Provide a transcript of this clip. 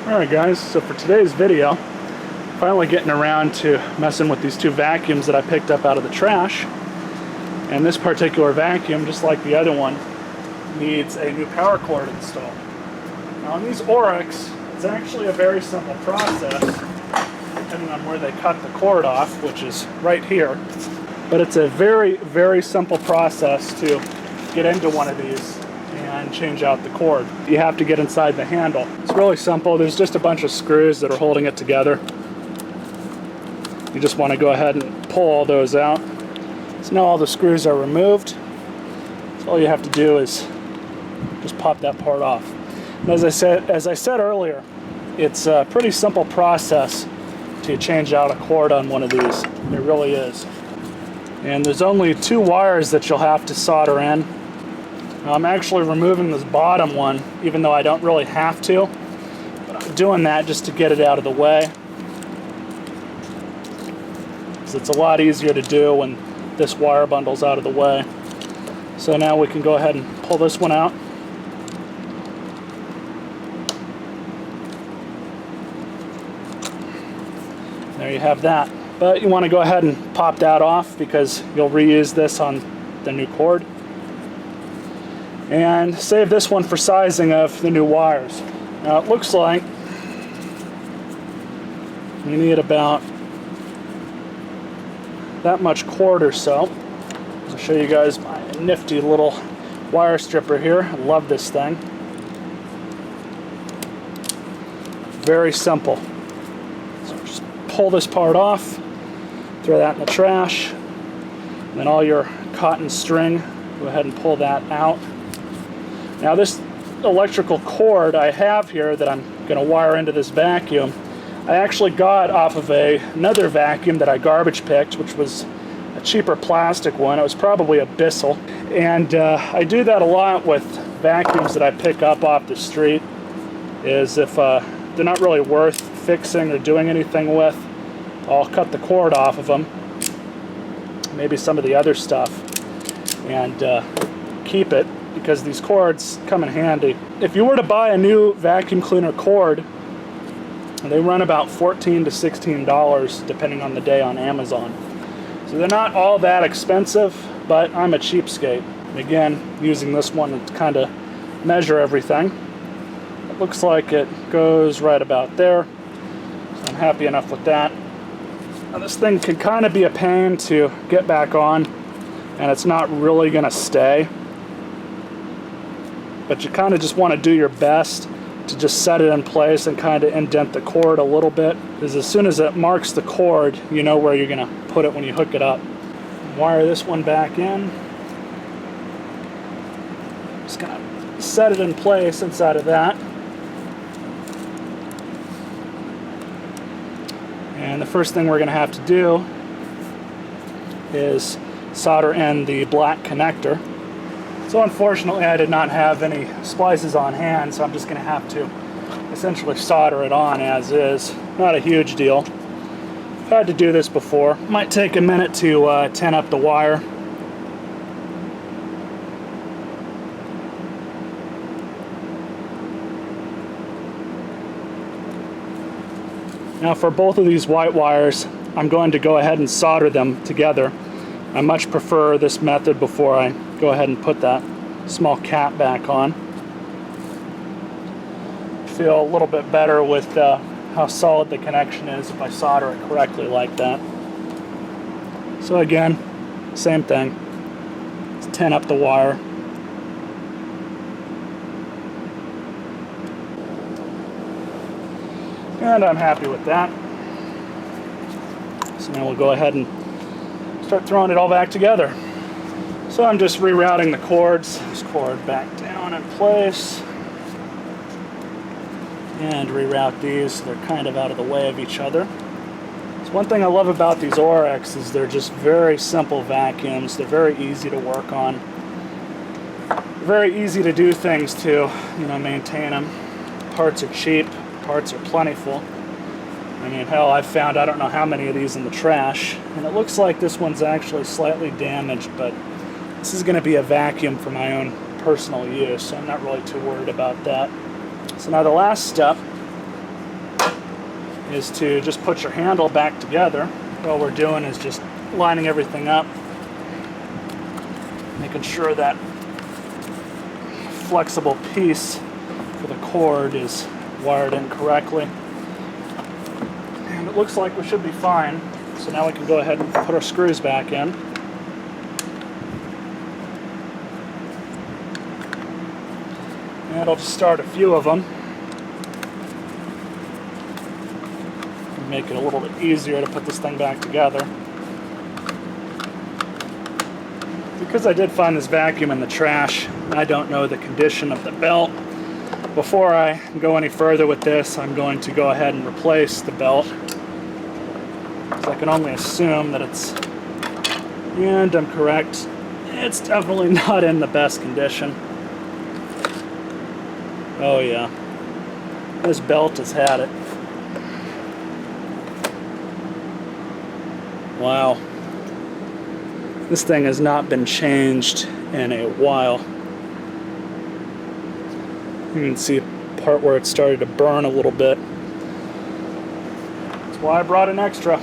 Alright guys, so for today's video, finally getting around to messing with these two vacuums that I picked up out of the trash. And this particular vacuum, just like the other one, needs a new power cord installed. Now on these Orecks, it's actually a very simple process, depending on where they cut the cord off, which is right here. But it's a very, very simple process to get into one of these and change out the cord. You have to get inside the handle. It's really simple. There's just a bunch of screws that are holding it together. You just want to go ahead and pull all those out. So now all the screws are removed. So all you have to do is just pop that part off. And as I said earlier, it's a pretty simple process to change out a cord on one of these. It really is. And there's only two wires that you'll have to solder in. I'm actually removing this bottom one, even though I don't really have to. But I'm doing that just to get it out of the way. Because it's a lot easier to do when this wire bundle's out of the way. So now we can go ahead and pull this one out. There you have that. But you want to go ahead and pop that off because you'll reuse this on the new cord. And save this one for sizing of the new wires. Now it looks like we need about that much cord or so. I'll show you guys my nifty little wire stripper here. I love this thing. Very simple. So just pull this part off, throw that in the trash, and then all your cotton string, go ahead and pull that out. Now this electrical cord I have here that I'm going to wire into this vacuum, I actually got off of another vacuum that I garbage picked, which was a cheaper plastic one. It was probably a Bissell. And I do that a lot with vacuums that I pick up off the street, is if they're not really worth fixing or doing anything with, I'll cut the cord off of them, maybe some of the other stuff, and keep it, because these cords come in handy. If you were to buy a new vacuum cleaner cord, they run about $14 to $16 depending on the day on Amazon. So they're not all that expensive, but I'm a cheapskate. Again, using this one to kind of measure everything. It looks like it goes right about there. So I'm happy enough with that. Now this thing can kind of be a pain to get back on, and it's not really going to stay. But you kind of just want to do your best to just set it in place and kind of indent the cord a little bit, because as soon as it marks the cord, you know where you're going to put it when you hook it up. Wire this one back in. Just going to set it in place inside of that. And the first thing we're going to have to do is solder in the black connector. So unfortunately I did not have any splices on hand, so I'm just going to have to essentially solder it on as is. Not a huge deal. I've had to do this before. Might take a minute to tin up the wire. Now for both of these white wires, I'm going to go ahead and solder them together. I much prefer this method before I go ahead and put that small cap back on. Feel a little bit better with how solid the connection is if I solder it correctly like that. So again, same thing. Let's tin up the wire. And I'm happy with that. So now we'll go ahead and start throwing it all back together. So I'm just rerouting the cords. This cord back down in place. And reroute these so they're kind of out of the way of each other. So one thing I love about these Orecks is they're just very simple vacuums. They're very easy to work on. Very easy to do things to, maintain them. Parts are cheap. Parts are plentiful. I mean, hell, I've found I don't know how many of these in the trash, and it looks like this one's actually slightly damaged, but this is going to be a vacuum for my own personal use, so I'm not really too worried about that. So now the last step is to just put your handle back together. All we're doing is just lining everything up, making sure that flexible piece for the cord is wired in correctly. And it looks like we should be fine. So now we can go ahead and put our screws back in. And I'll just start a few of them. Make it a little bit easier to put this thing back together. Because I did find this vacuum in the trash, I don't know the condition of the belt. Before I go any further with this, I'm going to go ahead and replace the belt. So I can only assume that it's, and I'm correct, it's definitely not in the best condition. Oh yeah, this belt has had it. Wow. This thing has not been changed in a while. You can see a part where it started to burn a little bit. That's why I brought an extra.